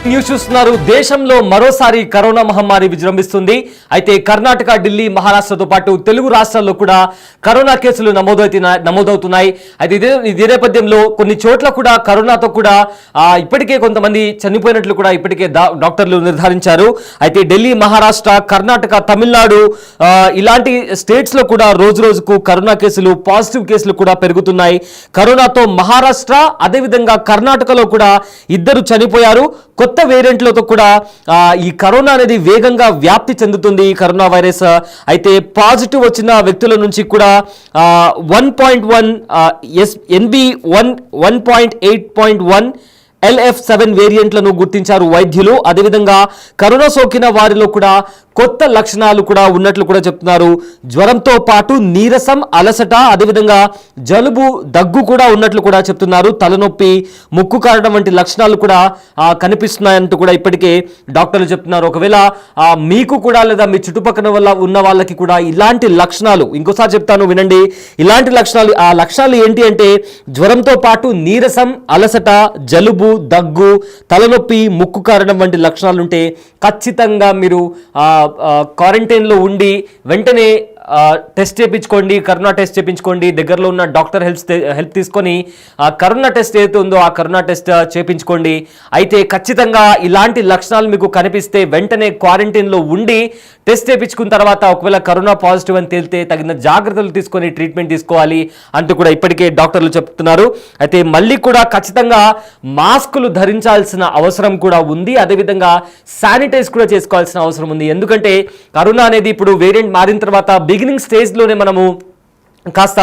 News చూస్తున్నారు. దేశంలో మరోసారి కరోనా మహమ్మారి విజృంభిస్తుంది. అయితే కర్ణాటక, ఢిల్లీ, మహారాష్ట్రతో పాటు తెలుగు రాష్ట్రాల్లో కూడా కరోనా కేసులు నమోదవుతున్నాయి. అయితే ఇదే నేపథ్యంలో కొన్ని చోట్ల కూడా కరోనాతో కూడా ఇప్పటికే కొంతమంది చనిపోయినట్లు కూడా ఇప్పటికే డాక్టర్లు నిర్ధారించారు. అయితే ఢిల్లీ, మహారాష్ట్ర, కర్ణాటక, తమిళనాడు ఇలాంటి స్టేట్స్ లో కూడా రోజు రోజుకు కరోనా కేసులు, పాజిటివ్ కేసులు కూడా పెరుగుతున్నాయి. కరోనాతో మహారాష్ట్ర అదేవిధంగా కర్ణాటకలో కూడా 2 చనిపోయారు. కొత్త వేరియంట్లతో కూడా ఈ కరోనా అనేది వేగంగా వ్యాప్తి చెందుతుంది. ఈ కరోనా వైరస్ అయితే పాజిటివ్ వచ్చిన వ్యక్తుల నుంచి కూడా 1.1 NB1.8.1 LF7 వేరియంట్లను గుర్తించారు వైద్యులు. అదేవిధంగా కరోనా సోకిన వారిలో కూడా కొత్త లక్షణాలు కూడా ఉన్నట్లు కూడా చెప్తున్నారు. జ్వరంతో పాటు నీరసం, అలసట, అదేవిధంగా జలుబు, దగ్గు కూడా ఉన్నట్లు కూడా చెప్తున్నారు. తలనొప్పి, ముక్కు కారడం వంటి లక్షణాలు కూడా కనిపిస్తున్నాయంటూ కూడా ఇప్పటికే డాక్టర్లు చెప్తున్నారు. ఒకవేళ మీకు కూడా లేదా మీ చుట్టుపక్కల వల్ల ఉన్న వాళ్ళకి కూడా ఇలాంటి లక్షణాలు, ఇంకోసారి చెప్తాను వినండి, ఇలాంటి లక్షణాలు, ఆ లక్షణాలు ఏంటి అంటే జ్వరంతో పాటు నీరసం, అలసట, జలుబు, దగ్గు, తలనొప్పి, ముక్కు కారడం వంటి లక్షణాలు ఉంటే ఖచ్చితంగా మీరు క్వారంటైన్లో ఉండి వెంటనే టెస్ట్ చేయించుకోండి, కరోనా టెస్ట్ చేయించుకోండి. దగ్గరలో ఉన్న డాక్టర్ హెల్ప్ తీసుకొని కరోనా టెస్ట్ ఏదైతే ఉందో ఆ కరోనా టెస్ట్ చేయించుకోండి. అయితే ఖచ్చితంగా ఇలాంటి లక్షణాలు మీకు కనిపిస్తే వెంటనే క్వారంటైన్లో ఉండి టెస్ట్ చేయించుకున్న తర్వాత ఒకవేళ కరోనా పాజిటివ్ అని తేలితే తగిన జాగ్రత్తలు తీసుకొని ట్రీట్మెంట్ తీసుకోవాలి అంటూ కూడా ఇప్పటికే డాక్టర్లు చెప్తున్నారు. అయితే మళ్ళీ కూడా ఖచ్చితంగా మాస్కులు ధరించాల్సిన అవసరం కూడా ఉంది. అదేవిధంగా శానిటైజ్ కూడా చేసుకోవాల్సిన అవసరం ఉంది. ఎందుకంటే కరోనా అనేది ఇప్పుడు వేరియంట్ మారిన తర్వాత బిగినింగ్ స్టేజ్లోనే మనము కాస్త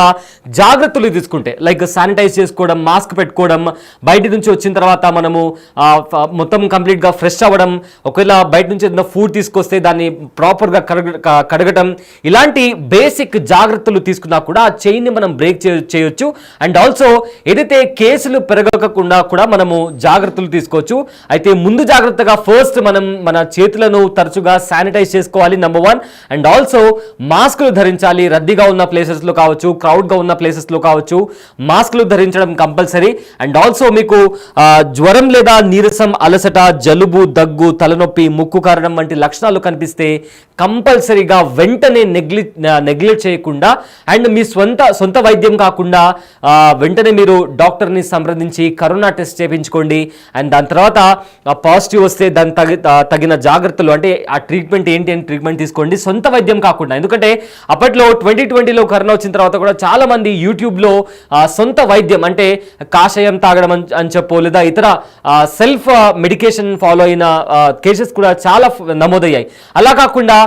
జాగ్రత్తలు తీసుకుంటే, లైక్ శానిటైజ్ చేసుకోవడం, మాస్క్ పెట్టుకోవడం, బయట నుంచి వచ్చిన తర్వాత మనము మొత్తం కంప్లీట్గా ఫ్రెష్ అవ్వడం, ఒకవేళ బయట నుంచి ఏదైనా ఫుడ్ తీసుకొస్తే దాన్ని ప్రాపర్గా కడగటం, ఇలాంటి బేసిక్ జాగ్రత్తలు తీసుకున్నా కూడా ఆ చైన్ని మనం బ్రేక్ చేయొచ్చు. అండ్ ఆల్సో ఏదైతే కేసులు పెరగకుండా కూడా మనము జాగ్రత్తలు తీసుకోవచ్చు. అయితే ముందు జాగ్రత్తగా ఫస్ట్ మనం మన చేతులను తరచుగా శానిటైజ్ చేసుకోవాలి, నెంబర్ 1. అండ్ ఆల్సో మాస్కులు ధరించాలి. రద్దీగా ఉన్న ప్లేసెస్లో కావచ్చు, క్రౌడ్గా ఉన్న ప్లేసెస్లో కావచ్చు, మాస్కులు ధరించడం కంపల్సరీ. అండ్ ఆల్సో మీకు జ్వరం లేదా నీరసం, అలసట, జలుబు, దగ్గు, తలనొప్పి, ముక్కు కారడం వంటి లక్షణాలు కనిపిస్తే కంపల్సరీగా వెంటనే నెగ్లెక్ట్ చేయకుండా అండ్ మీ సొంత వైద్యం కాకుండా వెంటనే మీరు డాక్టర్ని సంప్రదించి కరోనా టెస్ట్ చేయించుకోండి. అండ్ దాని తర్వాత పాజిటివ్ వస్తే దాని తగిన జాగ్రత్తలు, అంటే ఆ ట్రీట్మెంట్ ఏంటి అని ట్రీట్మెంట్ తీసుకోండి, సొంత వైద్యం కాకుండా. ఎందుకంటే అప్పట్లో 2020లో కరోనా వచ్చిన తర్వాత కూడా చాలా మంది యూట్యూబ్లో సొంత వైద్యం అంటే కాషాయం తాగడం అని చెప్పో లేదా ఇతర సెల్ఫ్ మెడికేషన్ ఫాలో అయిన కేసెస్ కూడా చాలా నమోదయ్యాయి. అలా కాకుండా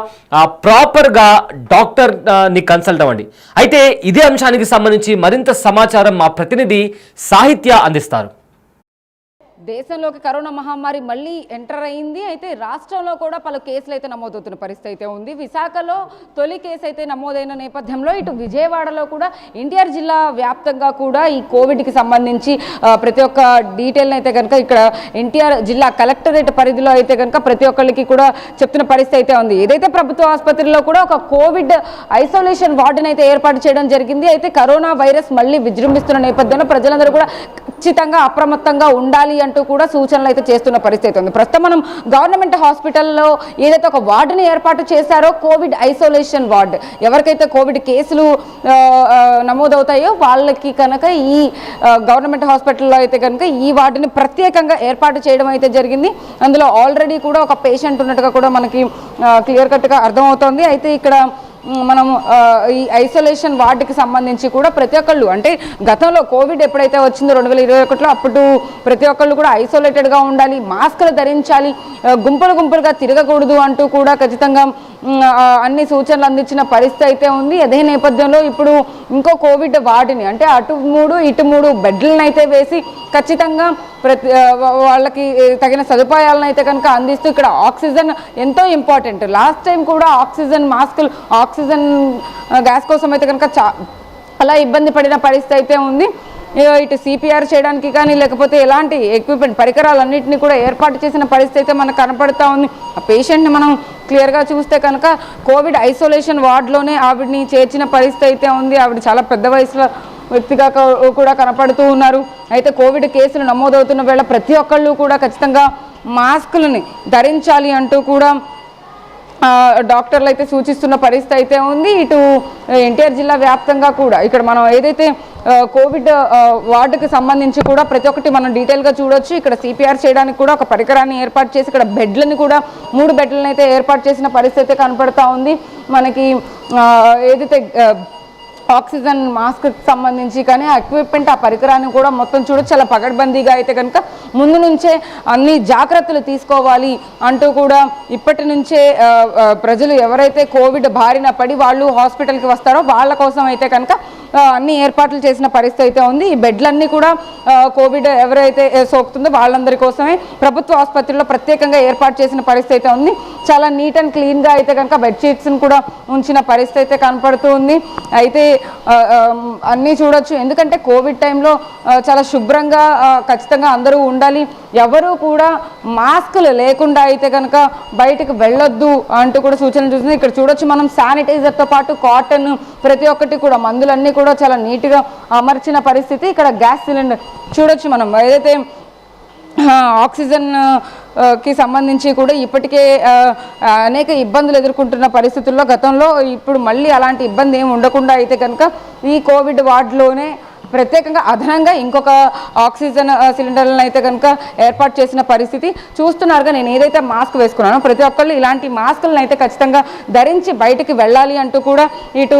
ప్రాపర్గా డాక్టర్ని కన్సల్ట్ అవ్వండి. అయితే ఇదే అంశానికి సంబంధించి మరింత సమాచారం మా ప్రతినిధి సాహిత్య అందిస్తారు. దేశంలోకి కరోనా మహమ్మారి మళ్ళీ ఎంటర్ అయింది. అయితే రాష్ట్రంలో కూడా పలు కేసులు అయితే నమోదవుతున్న పరిస్థితి అయితే ఉంది. విశాఖలో తొలి కేసు అయితే నమోదైన నేపథ్యంలో ఇటు విజయవాడలో కూడా ఎన్టీఆర్ జిల్లా వ్యాప్తంగా కూడా ఈ కోవిడ్కి సంబంధించి ప్రతి ఒక్క డీటెయిల్ని అయితే కనుక ఇక్కడ ఎన్టీఆర్ జిల్లా కలెక్టరేట్ పరిధిలో అయితే కనుక ప్రతి ఒక్కరికి కూడా చెప్తున్న పరిస్థితి అయితే ఉంది. ఏదైతే ప్రభుత్వ ఆసుపత్రిలో కూడా ఒక కోవిడ్ ఐసోలేషన్ వార్డుని అయితే ఏర్పాటు చేయడం జరిగింది. అయితే కరోనా వైరస్ మళ్ళీ విజృంభిస్తున్న నేపథ్యంలో ప్రజలందరూ కూడా ఖచ్చితంగా అప్రమత్తంగా ఉండాలి అంటూ కూడా సూచనలు అయితే చేస్తున్న పరిస్థితి ఉంది. ప్రస్తుతం మనం గవర్నమెంట్ హాస్పిటల్లో ఏదైతే ఒక వార్డుని ఏర్పాటు చేశారో కోవిడ్ ఐసోలేషన్ వార్డు, ఎవరికైతే కోవిడ్ కేసులు నమోదవుతాయో వాళ్ళకి కనుక ఈ గవర్నమెంట్ హాస్పిటల్లో అయితే కనుక ఈ వార్డుని ప్రత్యేకంగా ఏర్పాటు చేయడం అయితే జరిగింది. అందులో ఆల్రెడీ కూడా ఒక పేషెంట్ ఉన్నట్టుగా కూడా మనకి క్లియర్ కట్గా అర్థమవుతోంది. అయితే ఇక్కడ మనం ఈ ఐసోలేషన్ వార్డుకి సంబంధించి కూడా ప్రతి ఒక్కళ్ళు, అంటే గతంలో కోవిడ్ ఎప్పుడైతే వచ్చిందో 2021లో అప్పుడు ప్రతి ఒక్కళ్ళు కూడా ఐసోలేటెడ్గా ఉండాలి, మాస్కులు ధరించాలి, గుంపులుగా తిరగకూడదు అంటూ కూడా ఖచ్చితంగా అన్ని సూచనలు అందించిన పరిస్థితి అయితే ఉంది. అదే నేపథ్యంలో ఇప్పుడు ఇంకో కోవిడ్ వార్డుని, అంటే అటు 3 ఇటు 3 బెడ్లను అయితే వేసి ఖచ్చితంగా వాళ్ళకి తగిన సదుపాయాలను అయితే కనుక అందిస్తూ ఇక్కడ ఆక్సిజన్ ఎంతో ఇంపార్టెంట్. లాస్ట్ టైం కూడా ఆక్సిజన్ మాస్కులు, ఆక్సిజన్ గ్యాస్ కోసం అయితే కనుక చాలా ఇబ్బంది పడిన పరిస్థితి అయితే ఉంది. ఇటు సిపిఆర్ చేయడానికి కానీ లేకపోతే ఎలాంటి ఎక్విప్మెంట్ పరికరాలన్నింటినీ కూడా ఏర్పాటు చేసిన పరిస్థితి అయితే మనకు కనపడుతూ ఉంది. ఆ పేషెంట్ని మనం క్లియర్గా చూస్తే కనుక కోవిడ్ ఐసోలేషన్ వార్డులోనే ఆవిడని చేర్చిన పరిస్థితి అయితే ఉంది. ఆవిడ చాలా పెద్ద వయసులో వ్యక్తిగా కూడా కనపడుతూ ఉన్నారు. అయితే కోవిడ్ కేసులు నమోదవుతున్న వేళ ప్రతి ఒక్కళ్ళు కూడా ఖచ్చితంగా మాస్కులని ధరించాలి అంటూ కూడా డాక్టర్లు అయితే సూచిస్తున్న పరిస్థితి అయితే ఉంది. ఇటు ఎన్టీఆర్ జిల్లా వ్యాప్తంగా కూడా ఇక్కడ మనం ఏదైతే కోవిడ్ వార్డుకి సంబంధించి కూడా ప్రతి ఒక్కటి మనం డీటెయిల్గా చూడొచ్చు. ఇక్కడ సిపిఆర్ చేయడానికి కూడా ఒక పరికరాన్ని ఏర్పాటు చేసి ఇక్కడ బెడ్లను కూడా 3 బెడ్లను అయితే ఏర్పాటు చేసిన పరిస్థితి అయితే కనపడతా ఉంది. మనకి ఏదైతే ఆక్సిజన్ మాస్క్ సంబంధించి కానీ ఎక్విప్మెంట్ ఆ పరికరాన్ని కూడా మొత్తం చూడొచ్చు. చాలా పగడ్బందీగా అయితే కనుక ముందు నుంచే అన్ని జాగ్రత్తలు తీసుకోవాలి అంటూ కూడా ఇప్పటి నుంచే ప్రజలు ఎవరైతే కోవిడ్ బారిన పడి వాళ్ళు హాస్పిటల్కి వస్తారో వాళ్ళ కోసం అయితే కనుక అన్ని ఏర్పాట్లు చేసిన పరిస్థితి అయితే ఉంది. ఈ బెడ్లన్నీ కూడా కోవిడ్ ఎవరైతే సోకుతుందో వాళ్ళందరి కోసమే ప్రభుత్వ ఆసుపత్రిలో ప్రత్యేకంగా ఏర్పాటు చేసిన పరిస్థితి అయితే ఉంది. చాలా నీట్ అండ్ క్లీన్గా అయితే కనుక బెడ్షీట్స్ని కూడా ఉంచిన పరిస్థితి అయితే కనపడుతూ ఉంది. అయితే అన్నీ చూడొచ్చు. ఎందుకంటే కోవిడ్ టైంలో చాలా శుభ్రంగా ఖచ్చితంగా అందరూ ఉండాలి. ఎవరు కూడా మాస్కులు లేకుండా అయితే కనుక బయటకు వెళ్ళొద్దు అంటూ కూడా సూచనలు చూస్తుంది. ఇక్కడ చూడొచ్చు మనం శానిటైజర్తో పాటు కాటన్ ప్రతి ఒక్కటి కూడా మందులన్నీ కూడా చాలా నీట్గా అమర్చిన పరిస్థితి. ఇక్కడ గ్యాస్ సిలిండర్ చూడొచ్చు మనం ఏదైతే ఆక్సిజన్ కి సంబంధించి కూడా ఇప్పటికే అనేక ఇబ్బందులు ఎదుర్కొంటున్న పరిస్థితుల్లో గతంలో ఇప్పుడు మళ్ళీ అలాంటి ఇబ్బంది ఏమి ఉండకుండా అయితే కనుక ఈ కోవిడ్ వార్డులోనే ప్రత్యేకంగా అదనంగా ఇంకొక ఆక్సిజన్ సిలిండర్లను అయితే కనుక ఏర్పాటు చేసిన పరిస్థితి చూస్తున్నారుగా. నేను ఏదైతే మాస్క్ వేసుకున్నానో ప్రతి ఒక్కళ్ళు ఇలాంటి మాస్కులను అయితే ఖచ్చితంగా ధరించి బయటికి వెళ్ళాలి అంటూ కూడా ఇటు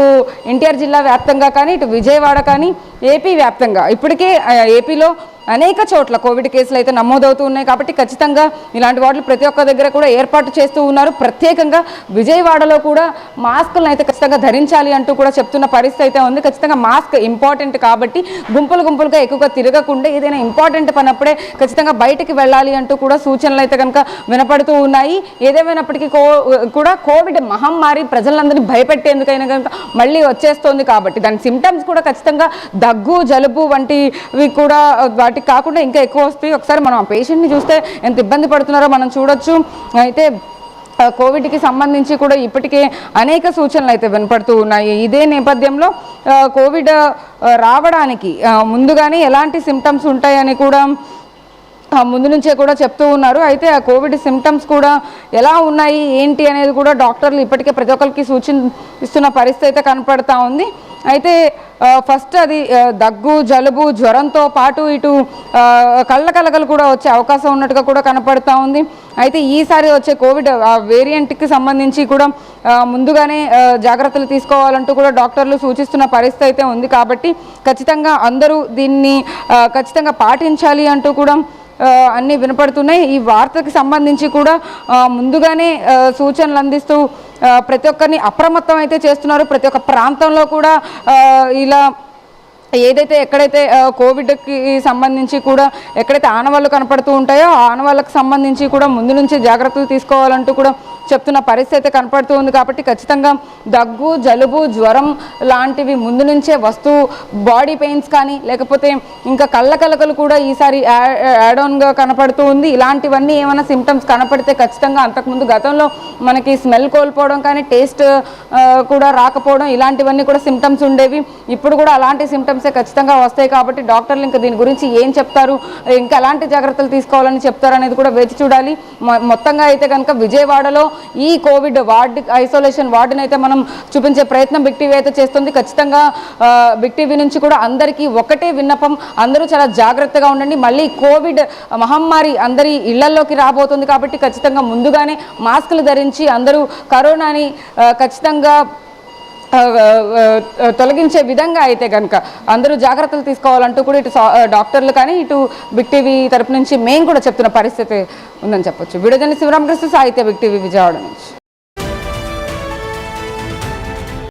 ఎన్టీఆర్ జిల్లా వ్యాప్తంగా కానీ ఇటు విజయవాడ కానీ ఏపీ వ్యాప్తంగా ఇప్పటికే ఏపీలో అనేక చోట్ల కోవిడ్ కేసులు అయితే నమోదవుతూ ఉన్నాయి. కాబట్టి ఖచ్చితంగా ఇలాంటి వాటిని ప్రతి ఒక్క దగ్గర కూడా ఏర్పాటు చేస్తూ ఉన్నారు. ప్రత్యేకంగా విజయవాడలో కూడా మాస్కులను అయితే ఖచ్చితంగా ధరించాలి అంటూ కూడా చెప్తున్న పరిస్థితి అయితే ఉంది. ఖచ్చితంగా మాస్క్ ఇంపార్టెంట్ కాబట్టి గుంపులుగా ఎక్కువగా తిరగకుండా ఏదైనా ఇంపార్టెంట్ పనప్పుడే ఖచ్చితంగా బయటికి వెళ్ళాలి అంటూ కూడా సూచనలు అయితే కనుక వినపడుతూ ఉన్నాయి. ఏదేమైనప్పటికీ కూడా కోవిడ్ మహమ్మారి ప్రజలందరినీ భయపెట్టేందుకైనా కనుక మళ్ళీ వచ్చేస్తోంది కాబట్టి దాని సిమ్టమ్స్ కూడా ఖచ్చితంగా దగ్గు జలుబు వంటివి కూడా వాటికి కాకుండా ఇంకా ఎక్కువ వస్తాయి. ఒకసారి మనం ఆ పేషెంట్ని చూస్తే ఎంత ఇబ్బంది పడుతున్నారో మనం చూడొచ్చు. అయితే కోవిడ్కి సంబంధించి కూడా ఇప్పటికే అనేక సూచనలు అయితే వినపడుతూ ఉన్నాయి. ఇదే నేపథ్యంలో కోవిడ్ రావడానికి ముందుగానే ఎలాంటి సిమ్టమ్స్ ఉంటాయని కూడా ముందు నుంచే కూడా చెప్తూ ఉన్నారు. అయితే ఆ కోవిడ్ సిమ్టమ్స్ కూడా ఎలా ఉన్నాయి ఏంటి అనేది కూడా డాక్టర్లు ఇప్పటికే ప్రతి ఒక్కరికి సూచిస్తున్న పరిస్థితి అయితే కనపడతా ఉంది. అయితే ఫస్ట్ అది దగ్గు జలుబు జ్వరంతో పాటు ఇటు కళ్ళ కలకలు కూడా వచ్చే అవకాశం ఉన్నట్టుగా కూడా కనపడతా ఉంది. అయితే ఈసారి వచ్చే కోవిడ్ వేరియంట్కి సంబంధించి కూడా ముందుగానే జాగ్రత్తలు తీసుకోవాలంటూ కూడా డాక్టర్లు సూచిస్తున్న పరిస్థితి అయితే ఉంది. కాబట్టి ఖచ్చితంగా అందరూ దీన్ని ఖచ్చితంగా పాటించాలి అంటూ కూడా అన్నీ వినపడుతున్నాయి. ఈ వార్తకి సంబంధించి కూడా ముందుగానే సూచనలు అందిస్తూ ప్రతి ఒక్కరిని అప్రమత్తం అయితే చేస్తున్నారు. ప్రతి ఒక్క ప్రాంతంలో కూడా ఇలా ఏదైతే ఎక్కడైతే కోవిడ్కి సంబంధించి కూడా ఎక్కడైతే ఆనవాళ్ళు కనపడుతూ ఉంటాయో ఆ ఆనవాళ్ళకు సంబంధించి కూడా ముందు నుంచి జాగ్రత్తలు తీసుకోవాలంటూ కూడా చెప్తున్న పరిస్థితి అయితే కనపడుతూ ఉంది. కాబట్టి ఖచ్చితంగా దగ్గు జలుబు జ్వరం లాంటివి ముందు నుంచే వస్తూ బాడీ పెయిన్స్ కానీ లేకపోతే ఇంకా కళ్ళ కలకలు కూడా ఈసారి యాడ్ ఆన్గా కనపడుతూ ఉంది. ఇలాంటివన్నీ ఏమైనా సిమ్టమ్స్ కనపడితే ఖచ్చితంగా అంతకుముందు గతంలో మనకి స్మెల్ కోల్పోవడం కానీ టేస్ట్ కూడా రాకపోవడం ఇలాంటివన్నీ కూడా సిమ్టమ్స్ ఉండేవి. ఇప్పుడు కూడా అలాంటి సిమ్టమ్సే ఖచ్చితంగా వస్తాయి. కాబట్టి డాక్టర్లు ఇంకా దీని గురించి ఏం చెప్తారు, ఇంకా ఎలాంటి జాగ్రత్తలు తీసుకోవాలని చెప్తారు అనేది కూడా వేచి చూడాలి. మొత్తంగా అయితే కనుక విజయవాడలో ఈ కోవిడ్ వార్డు ఐసోలేషన్ వార్డుని అయితే మనం చూపించే ప్రయత్నం బిగ్ టీవీ అయితే చేస్తుంది. ఖచ్చితంగా బిగ్ టీవీ నుంచి కూడా అందరికీ ఒకటే విన్నపం, అందరూ చాలా జాగ్రత్తగా ఉండండి. మళ్ళీ కోవిడ్ మహమ్మారి అందరి ఇళ్లలోకి రాబోతుంది కాబట్టి ఖచ్చితంగా ముందుగానే మాస్కులు ధరించి అందరూ కరోనాని ఖచ్చితంగా తొలగించే విధంగా అయితే కనుక అందరూ జాగ్రత్తలు తీసుకోవాలంటూ కూడా ఇటు డాక్టర్లు కానీ ఇటు బిగ్ టీవీ తరపు నుంచి మేము కూడా చెప్తున్న పరిస్థితి ఉందని చెప్పొచ్చు. వీడియో జర్నలిస్ట్ శివరామకృష్ణ సాహిత్య బిగ్ టీవీ విజయవాడ నుంచి.